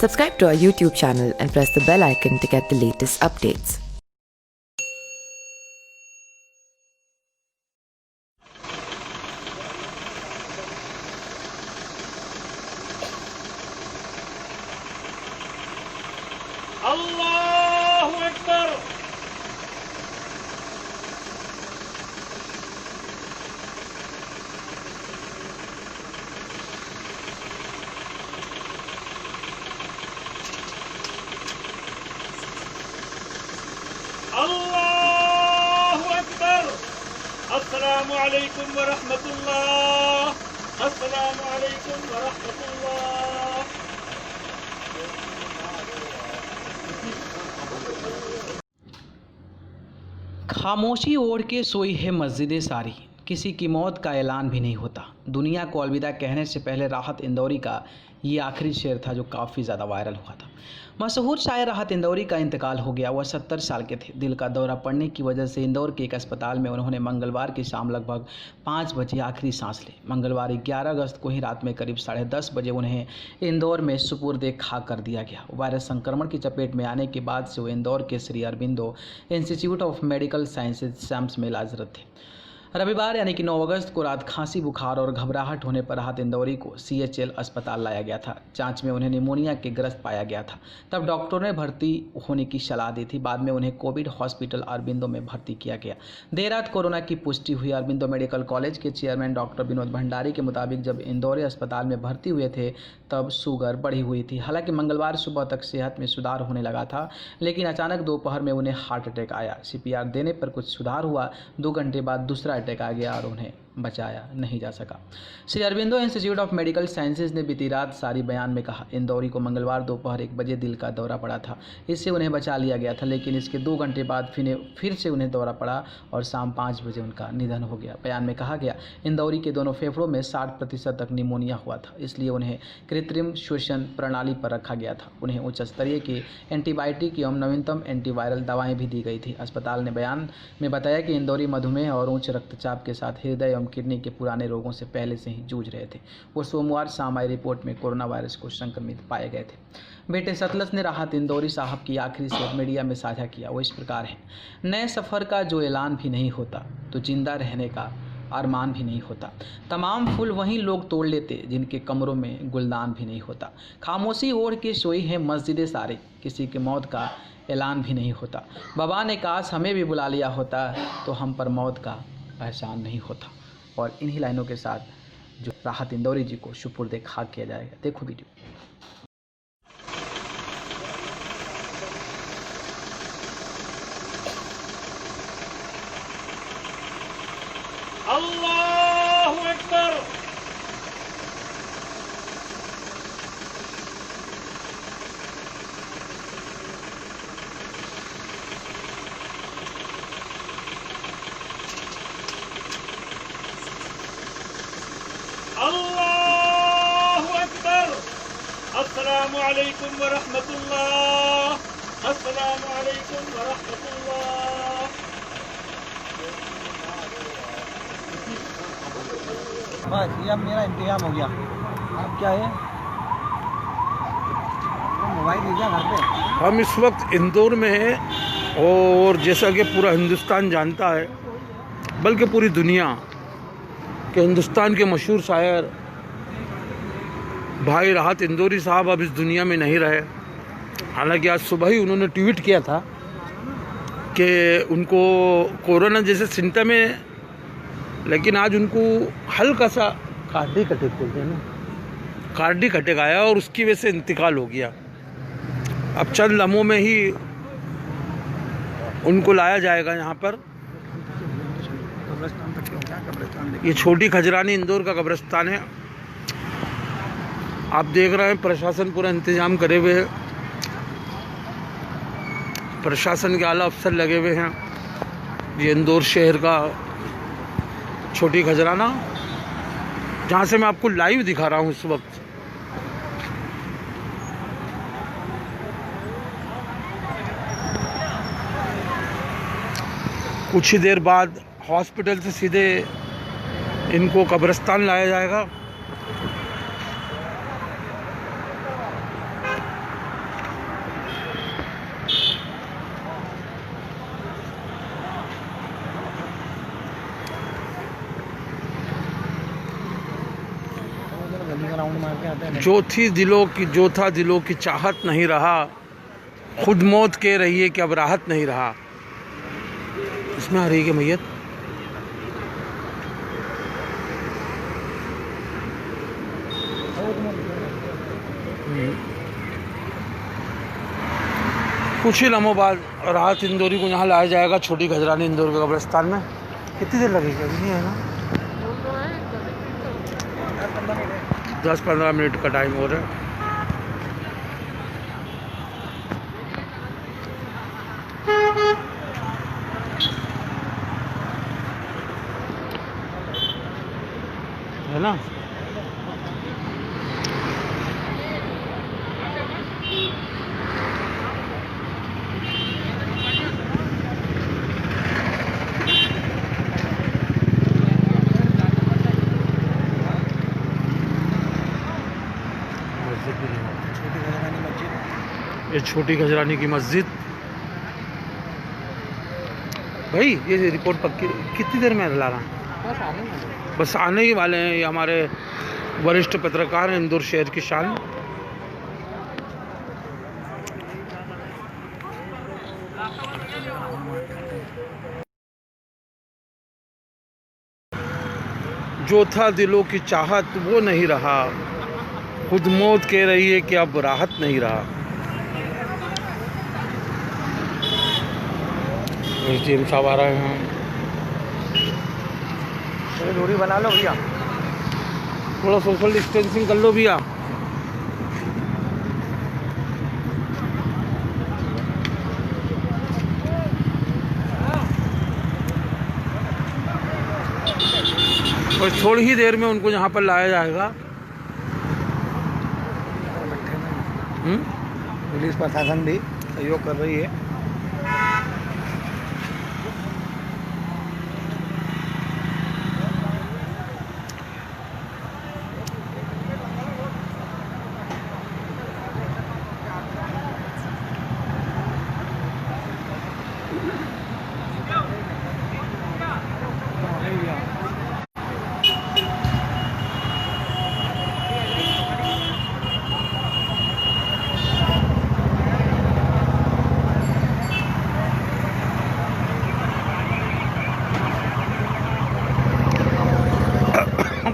Subscribe to our YouTube channel and press the bell icon to get the latest updates. अल्लाहु अकबर। अल्लाहु अकबर। अस्सलामु अलैकुम व रहमतुल्लाह। अस्सलामु अलैकुम व रहमतुल्लाह। खामोशी ओढ़ के सोई है मस्जिदें सारी, किसी की मौत का ऐलान भी नहीं होता। दुनिया को अलविदा कहने से पहले राहत इंदौरी का ये आखिरी शेर था जो काफ़ी ज़्यादा वायरल हुआ था। मशहूर शायर राहत इंदौरी का इंतकाल हो गया। वह 70 साल के थे। दिल का दौरा पड़ने की वजह से इंदौर के एक अस्पताल में उन्होंने मंगलवार की शाम लगभग 5 बजे आखिरी सांस ली। मंगलवार 11 अगस्त को ही रात में करीब 10:30 बजे उन्हें इंदौर में सुपुर्द खाक कर दिया गया। वायरस संक्रमण की चपेट में आने के बाद से वो इंदौर के Shri Aurobindo institute of medical sciences SAIMS में इलाजरत थे। रविवार यानी कि 9 अगस्त को रात खांसी, बुखार और घबराहट होने पर राहत इंदौरी को CHL अस्पताल लाया गया था। जांच में उन्हें निमोनिया के ग्रस्त पाया गया था। तब डॉक्टरों ने भर्ती होने की सलाह दी थी। बाद में उन्हें कोविड हॉस्पिटल अरबिंदो में भर्ती किया गया। देर रात कोरोना की पुष्टि हुई। अरबिंदो मेडिकल कॉलेज के चेयरमैन डॉक्टर विनोद भंडारी के मुताबिक जब इंदौरी अस्पताल में भर्ती हुए थे तब शुगर बढ़ी हुई थी। हालांकि मंगलवार सुबह तक सेहत में सुधार होने लगा था, लेकिन अचानक दोपहर में उन्हें हार्ट अटैक आया। CPR देने पर कुछ सुधार हुआ। 2 घंटे बाद दूसरा अटैक आ गया और उन्हें बचाया नहीं जा सका। Shri Aurobindo institute of medical sciences ने बीती रात सारी बयान में कहा, इंदौरी को मंगलवार दोपहर 1 बजे दिल का दौरा पड़ा था। इससे उन्हें बचा लिया गया था, लेकिन इसके 2 घंटे बाद फिर से उन्हें दौरा पड़ा और शाम 5 बजे उनका निधन हो गया। बयान में कहा गया, इंदौरी के दोनों फेफड़ों में 60% तक निमोनिया हुआ था, इसलिए उन्हें कृत्रिम श्वसन प्रणाली पर रखा गया था। उन्हें उच्च स्तरीय की एंटीबायोटिक एवं नवीनतम एंटीवायरल दवाएं भी दी गई थी। अस्पताल ने बयान में बताया कि इंदौरी मधुमेह और उच्च रक्तचाप के साथ हृदय किडनी के पुराने रोगों से पहले से ही जूझ रहे थे। वो सोमवार शाम आई रिपोर्ट में कोरोना वायरस को संक्रमित पाए गए थे। बेटे सतलस ने राहत इंदौरी साहब की आखिरी शेर मीडिया में साझा किया। वो इस प्रकार है, नए सफ़र का जो ऐलान भी नहीं होता तो जिंदा रहने का अरमान भी नहीं होता। तमाम फूल वहीं लोग तोड़ लेते जिनके कमरों में गुलदान भी नहीं होता। खामोशी ओढ़ के सोई है मस्जिदें सारे, किसी की मौत का ऐलान भी नहीं होता। बाबा ने काश हमें भी बुला लिया होता तो हम पर मौत का एहसान नहीं होता। और इन्हीं लाइनों के साथ जो राहत इंदौरी जी को सुपुर्द खाक किया जाएगा। देखो वीडियो। अल्लाहु अकबर। अल्लाहु अकबर। अस्सलामु अलैकुम व रहमतुल्लाह। अस्सलामु अलैकुम व रहमतुल्लाह। बस ये अब मेरा इंतजाम हो गया। अब क्या है, मोबाइल भेजा घर पे। हम इस वक्त इंदौर में हैं और जैसा कि पूरा हिंदुस्तान जानता है, बल्कि पूरी दुनिया के हिंदुस्तान के मशहूर शायर भाई राहत इंदौरी साहब अब इस दुनिया में नहीं रहे। हालांकि आज सुबह ही उन्होंने ट्वीट किया था कि उनको कोरोना जैसे सिम्टम है, लेकिन आज उनको हल्का सा कार्डिक अटैक बोलते हैं ना, कार्डिक अटैक आया और उसकी वजह से इंतकाल हो गया। अब चंद लम्हों में ही उनको लाया जाएगा यहाँ पर। ये छोटी खजरानी इंदौर का कब्रिस्तान है। आप देख रहे हैं प्रशासन पूरा इंतजाम करे हुए है। प्रशासन के आला अफसर लगे हुए हैं। ये इंदौर शहर का छोटी खजराना, जहाँ से मैं आपको लाइव दिखा रहा हूँ इस वक्त। कुछ ही देर बाद हॉस्पिटल से सीधे इनको कब्रिस्तान लाया जाएगा। जो था दिलों की चाहत नहीं रहा, खुद मौत कह रही है कि अब राहत नहीं रहा। इसमें आ रही है कि मैयत कुछ ही लम्हों बाद राहत इंदौरी को यहाँ लाया जाएगा, छोटी खजरानी इंदौर के कब्रिस्तान में। कितनी देर लगेगी? अभी नहीं है ना, 10-15 मिनट का टाइम हो रहा है। है ना? ये छोटी खजरानी की मस्जिद। भाई ये रिपोर्ट पक्की कितनी देर में ला रहा है? बस आने ही वाले हैं। ये हमारे वरिष्ठ पत्रकार हैं, इंदौर शहर की शान। जो था दिलों की चाहत वो नहीं रहा, खुद मौत कह रही है कि अब राहत नहीं रहा। एसडीएम साहब आ रहे हैं। थोड़ी दूरी बना लो भैया, थोड़ा सोशल डिस्टेंसिंग कर लो भैया। और थोड़ी ही देर में उनको यहाँ पर लाया जाएगा। पुलिस प्रशासन भी सहयोग कर रही है।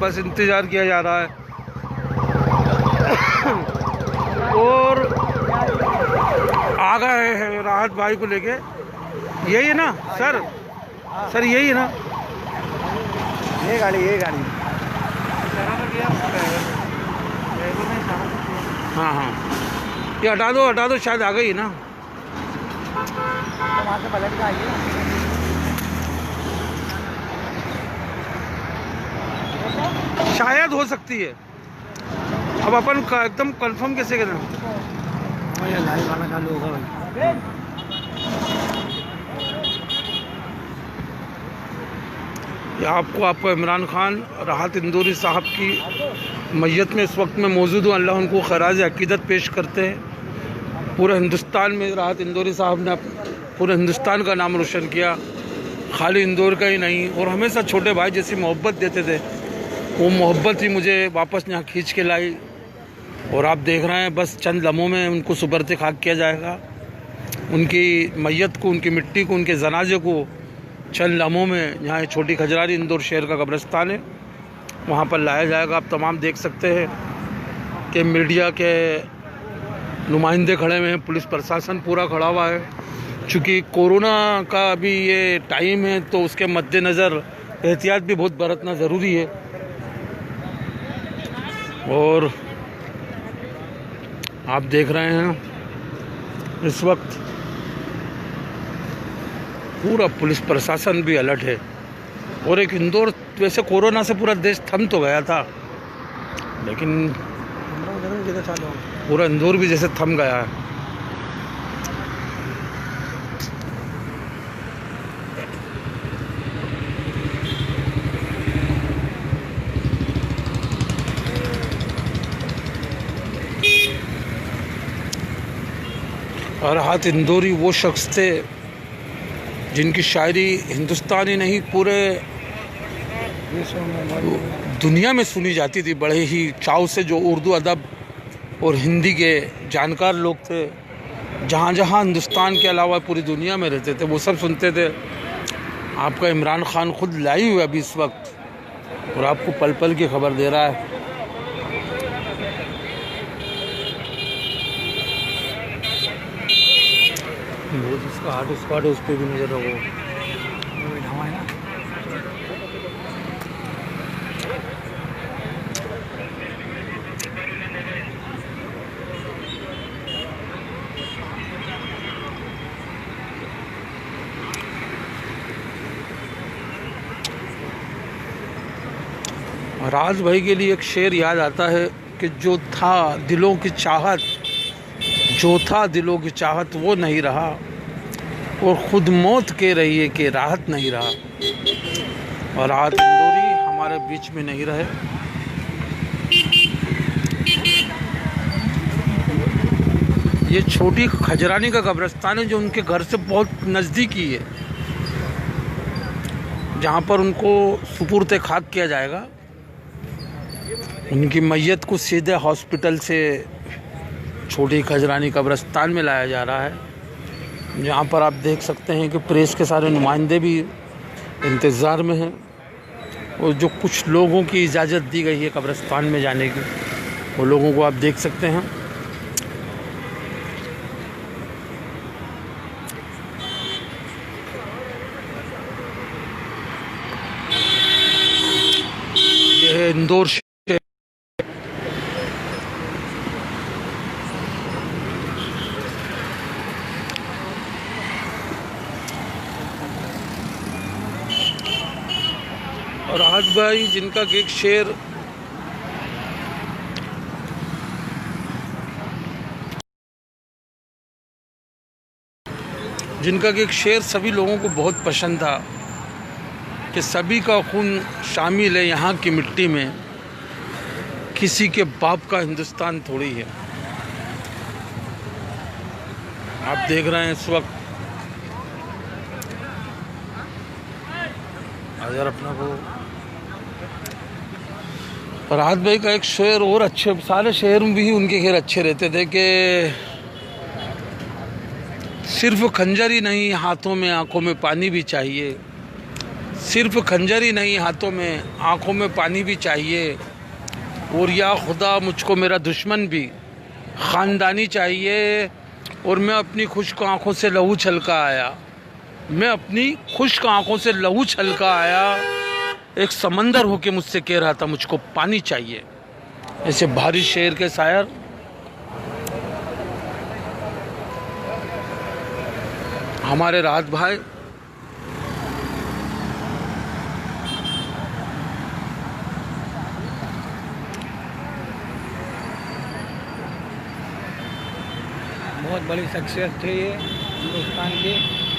बस इंतज़ार किया जा रहा है। और आ गए हैं राहत भाई को लेके। यही है ना सर? सर यही है ना? ये गाड़ी हाँ हाँ, ये हटा दो, शायद आ गई ना। तो वहाँ से पलट के आइए। शायद हो सकती है, अब अपन एकदम कंफर्म कैसे करें? ये लाइव गाना चालू होगा भाई। ये आपको इमरान खान राहत इंदौरी साहब की मैयत में इस वक्त में मौजूद हूँ। अल्लाह उनको खराज अकीदत पेश करते हैं। पूरे हिंदुस्तान में राहत इंदौरी साहब ने पूरे हिंदुस्तान का नाम रोशन किया, खाली इंदौर का ही नहीं। और हमेशा छोटे भाई जैसी मोहब्बत देते थे, वो मोहब्बत ही मुझे वापस यहाँ खींच के लाई। और आप देख रहे हैं बस चंद लम्हों में उनको सुबरते खाक किया जाएगा। उनकी मैयत को, उनकी मिट्टी को, उनके जनाजे को चंद लम्हों में यहाँ छोटी खजरानी इंदौर शहर का कब्रिस्तान है, वहाँ पर लाया जाएगा। आप तमाम देख सकते हैं कि मीडिया के नुमाइंदे खड़े हुए हैं, पुलिस प्रशासन पूरा खड़ा हुआ है। चूँकि कोरोना का अभी ये टाइम है तो उसके मद्देनज़र एहतियात भी बहुत बरतना ज़रूरी है। और आप देख रहे हैं इस वक्त पूरा पुलिस प्रशासन भी अलर्ट है। और एक इंदौर, वैसे कोरोना से पूरा देश थम तो गया था, लेकिन पूरा इंदौर भी जैसे थम गया है। और राहत इंदौरी वो शख्स थे जिनकी शायरी हिंदुस्तानी नहीं पूरे दुनिया में सुनी जाती थी बड़े ही चाव से। जो उर्दू अदब और हिंदी के जानकार लोग थे, जहाँ जहाँ हिंदुस्तान के अलावा पूरी दुनिया में रहते थे, वो सब सुनते थे। आपका इमरान खान खुद लाइव है अभी इस वक्त और आपको पल पल की खबर दे रहा है। वो जिसका हॉट स्पॉट है उस पर भी नजर रखो। राज भाई के लिए एक शेर याद आता है कि जो था दिलों की चाहत, जो था दिलों की चाहत वो नहीं रहा, और ख़ुद मौत के रही है कि राहत नहीं रहा। और राहत इंदौरी हमारे बीच में नहीं रहे। ये छोटी खजरानी का कब्रिस्तान है जो उनके घर से बहुत नज़दीकी है, जहाँ पर उनको सुपुर्द खाक किया जाएगा। उनकी मैयत को सीधे हॉस्पिटल से छोटी खजरानी कब्रिस्तान में लाया जा रहा है, जहाँ पर आप देख सकते हैं कि प्रेस के सारे नुमाइंदे भी इंतज़ार में हैं। और जो कुछ लोगों की इजाज़त दी गई है कब्रिस्तान में जाने की, वो लोगों को आप देख सकते हैं। यह है इंदौर शहर। और राहत भाई जिनका एक शेर सभी लोगों को बहुत पसंद था कि सभी का खून शामिल है यहाँ की मिट्टी में, किसी के बाप का हिंदुस्तान थोड़ी है। आप देख रहे हैं इस वक्त अगर अपना को राहत भाई का एक शेर और अच्छे, सारे शेर भी उनके खैर अच्छे रहते थे कि सिर्फ खंजर ही नहीं हाथों में आंखों में पानी भी चाहिए, सिर्फ खंजर ही नहीं हाथों में आंखों में पानी भी चाहिए, और या खुदा मुझको मेरा दुश्मन भी ख़ानदानी चाहिए। और मैं अपनी खुश्क आंखों से लहू छलका आया, मैं अपनी खुश्क आंखों से लहू छलका आया, एक समंदर होके मुझसे कह रहा था मुझको पानी चाहिए। ऐसे भारी शेर के शायर हमारे राहत भाई। बहुत बड़ी शख्सियत थे ये हिंदुस्तान के,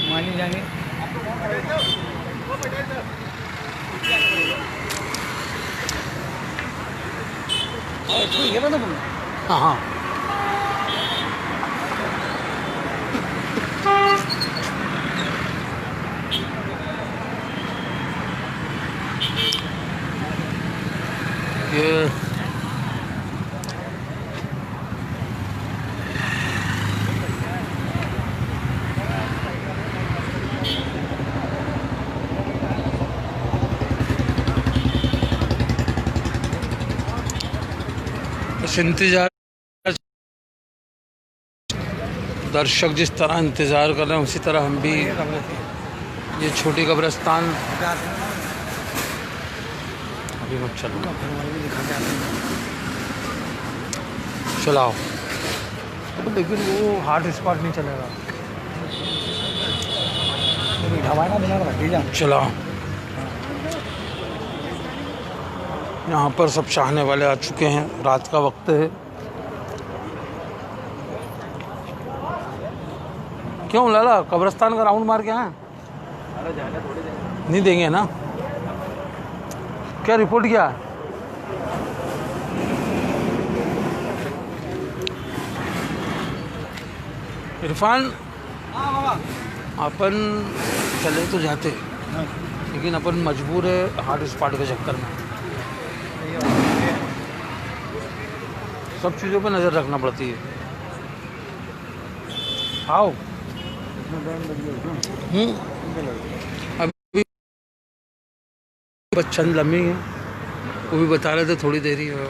मानी जानी। हाँ हाँ ये इंतजार, दर्शक जिस तरह इंतज़ार कर रहे हैं उसी तरह हम भी। ये छोटी कब्रिस्तान अभी मत चलो, चलाओ, लेकिन वो हॉट स्पॉट नहीं चलेगा। चलाओ। यहाँ पर सब चाहने वाले आ चुके हैं, रात का वक्त है। क्यों लाला कब्रिस्तान का राउंड मार के आए? नहीं देंगे ना? क्या रिपोर्ट किया? इरफान अपन चले तो जाते, लेकिन अपन मजबूर है हॉट स्पॉट के चक्कर में। सब चीज़ों पे नज़र रखना पड़ती है। आओ अभी बस चंद लम्हे हैं, वो भी बता रहे थे थोड़ी देरी है।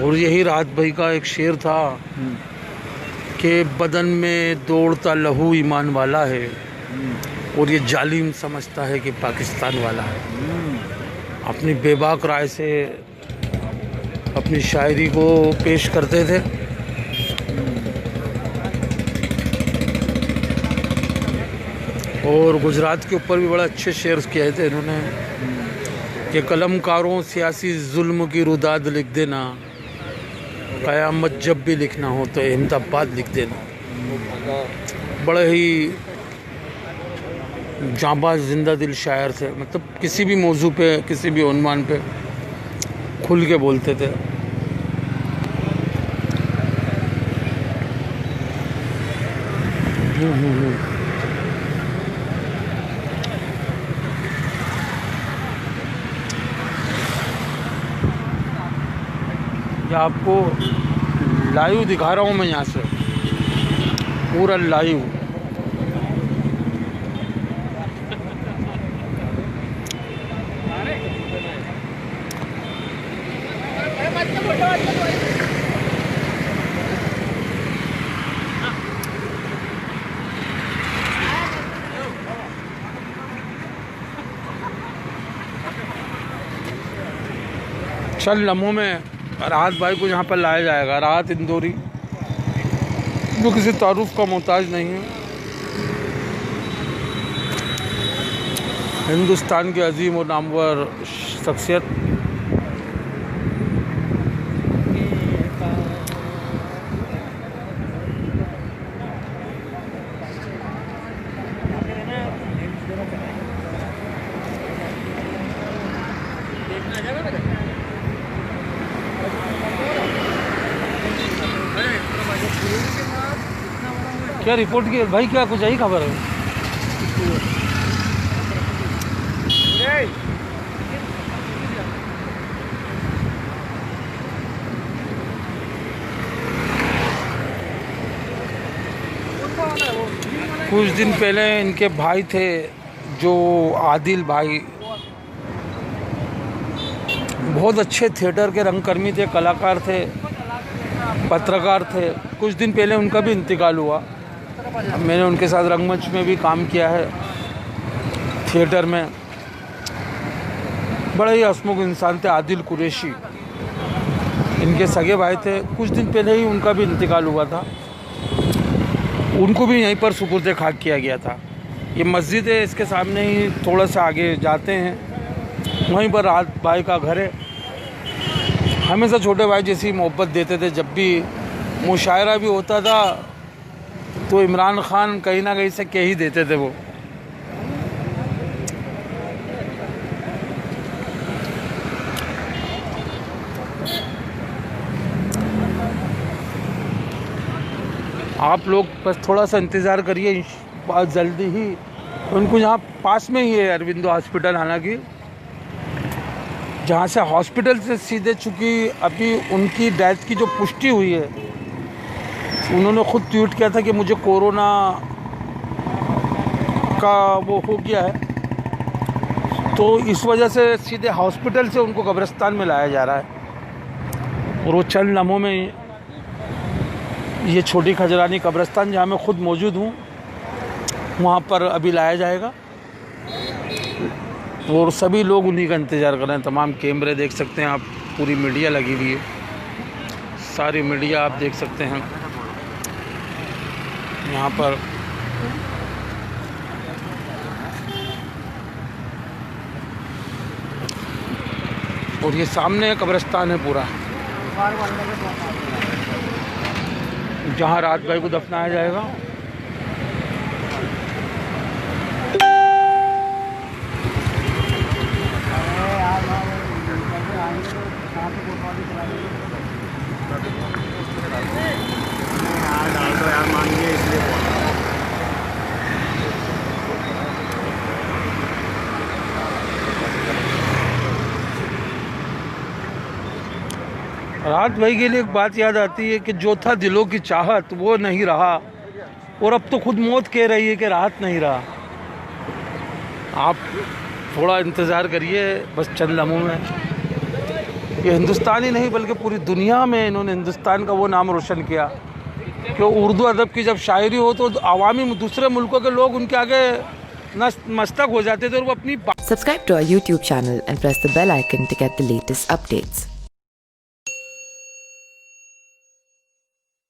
और यही राहत भाई का एक शेर था कि बदन में दौड़ता लहू ईमान वाला है और ये जालिम समझता है कि पाकिस्तान वाला है। अपनी बेबाक राय से अपनी शायरी को पेश करते थे। और गुजरात के ऊपर भी बड़े अच्छे शेर किए थे इन्होंने कि कलमकारों सियासी जुल्म की रुदाद लिख देना, क़यामत जब भी लिखना हो तो अहमदाबाद लिख देना। बड़े ही जांबाज जिंदा दिल शायर थे, मतलब किसी भी मौजू पे किसी भी उन्वान पे खुल के बोलते थे। ये आपको लाइव दिखा रहा हूँ मैं यहाँ से, पूरा लाइव। चल लम्हों में राहत भाई को यहाँ पर लाया जाएगा। राहत इंदौरी जो किसी तारुफ का मोहताज नहीं है, हिंदुस्तान के अजीम और नामवर शख्सियत। क्या रिपोर्ट की भाई, क्या कुछ यही खबर है? कुछ दिन पहले इनके भाई थे जो आदिल भाई, बहुत अच्छे थिएटर के रंगकर्मी थे, कलाकार थे, पत्रकार थे। कुछ दिन पहले उनका भी इंतकाल हुआ। मैंने उनके साथ रंगमंच में भी काम किया है, थिएटर में। बड़े ही हंसमुख इंसान थे आदिल कुरैशी, इनके सगे भाई थे। कुछ दिन पहले ही उनका भी इंतकाल हुआ था। उनको भी यहीं पर सुपुर्द खाक किया गया था। ये मस्जिद है, इसके सामने ही थोड़ा सा आगे जाते हैं, वहीं पर राहत भाई का घर है। हमेशा छोटे भाई जैसी मोहब्बत देते थे। जब भी मुशायरा भी होता था तो इमरान खान कहीं ना कहीं से कह ही देते थे वो। आप लोग बस थोड़ा सा इंतज़ार करिए, बहुत जल्दी ही उनको यहाँ पास में ही है अरविंदो हॉस्पिटल, हालांकि जहाँ से हॉस्पिटल से सीधे, चूँकि अभी उनकी डेथ की जो पुष्टि हुई है, उन्होंने खुद ट्वीट किया था कि मुझे कोरोना का वो हो गया है, तो इस वजह से सीधे हॉस्पिटल से उनको कब्रिस्तान में लाया जा रहा है। और वो चंद लम्हों में ये छोटी खजरानी कब्रिस्तान जहाँ मैं खुद मौजूद हूँ, वहाँ पर अभी लाया जाएगा। और सभी लोग उन्हीं का इंतज़ार कर रहे हैं। तमाम कैमरे देख सकते हैं आप, पूरी मीडिया लगी हुई है, सारी मीडिया आप देख सकते हैं यहाँ पर। और ये सामने कब्रिस्तान है पूरा, जहाँ राहत भाई को दफनाया जाएगा। राहत भाई के लिए एक बात याद आती है कि जो था दिलों की चाहत वो नहीं रहा, और अब तो खुद मौत कह रही है कि राहत नहीं रहा। आप थोड़ा इंतज़ार करिए, बस चंद लम्हों में ये हिंदुस्तान ही नहीं बल्कि पूरी दुनिया में इन्होंने हिंदुस्तान का वो नाम रोशन किया कि उर्दू अदब की जब शायरी हो तो अवामी दूसरे मुल्कों के लोग उनके आगे मस्तक हो जाते थे और वो अपनी Subscribe to our YouTube channel and press the bell icon to get the latest updates.